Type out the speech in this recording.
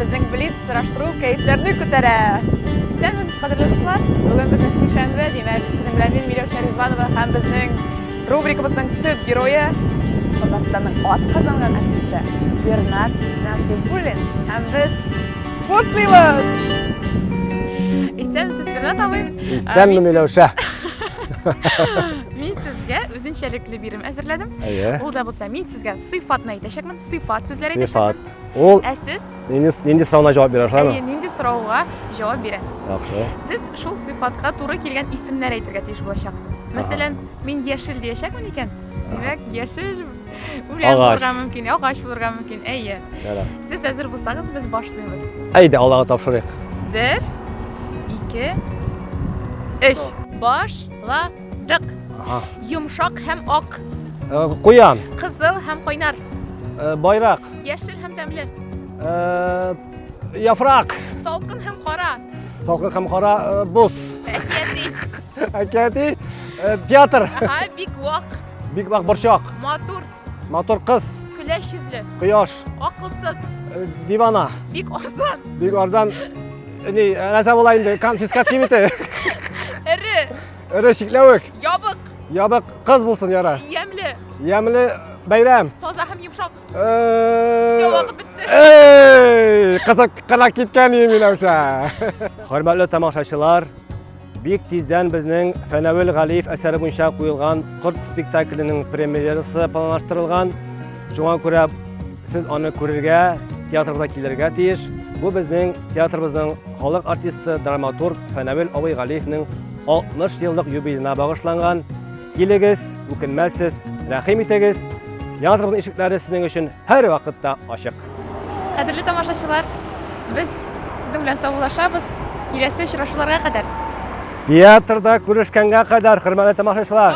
Bizning Blitz surashtiruv kayflarini ko'taradi. Sizlarsiz qadrli do'stlar, bugun bizning seshanba, demak, sizning bilan men Milyoshar Rizvanova ham bizning rubrikamizning tub heroyi Qozog'istonning ot qozongan artisti Bernat Nasibulin ham biz boshlaymiz. Esanmisiz Bernat abim? Esanmi Milyoshar? Men sizga o'zinchalikli birim azirladim. Unda bo'lsa men sizga sifatni aytashakman, sifat so'zlar aytashakman. Ol. Siz Endi savolga javob berasizmi? Endi savolga javob bering. Yaxshi. Siz shu sifatga to'g'ri kelgan ismlar aytishga tegish bo'lasiz. Masalan, men yashil deyashakman ekan. Demak, yashil ular bo'lgan mumkin, og'ash bo'lgan mumkin. Ayya. Siz hazır bo'lsangiz biz boshlaymiz. Haydi, Allohga topshiriq. 1 2 3 Boshladik. Yumshoq ham oq. Qo'yan. Qizil ham qo'ynar. Bayroq. Yashil ham tamli. Yaproq. So'lqin ham qora. So'lqin ham qora, buz. Akati. Teatr. Ha, big walk. Big walk burchoq. Motor. Motor qiz. Kulash yuzli. Quyosh. Aqlsiz. Divana. Big arzon. Big arzon. Nasa bo'laydi? Konfiskat qilmidi? Iri shiklavik. Yobiq. Yobiq qiz bo'lsin yara. Yamli. Yamli bayram. Toza ham yumshoq. Все, vaqt bitdi. Qizib ketgan Milyoshar. Hurmatli tomoshachilar, bek tezdan bizning Fanavil G'aliyev asari bo'yicha qo'yilgan Qurt spektaklining premyerasi planlashtirilgan. Shunga ko'ra siz uni ko'rishga, teatrga kelishga tegish. Bu bizning teatrimizning xalq artisti, dramaturg Fanavil Obay G'aliyevning 60 yillik yubileyina bag'ishlangan. Keligiz, o'kinmaysiz, rahim etingiz. Teatrımızın ışıkları sizin için her vakitte açık. Qadrli tomoshachilar, biz sizin bilan sog'lashamiz. Kelasi uchrashuvlarga qadar. Teatrda ko'rishganga qadar, hurmatli tomoshachilar.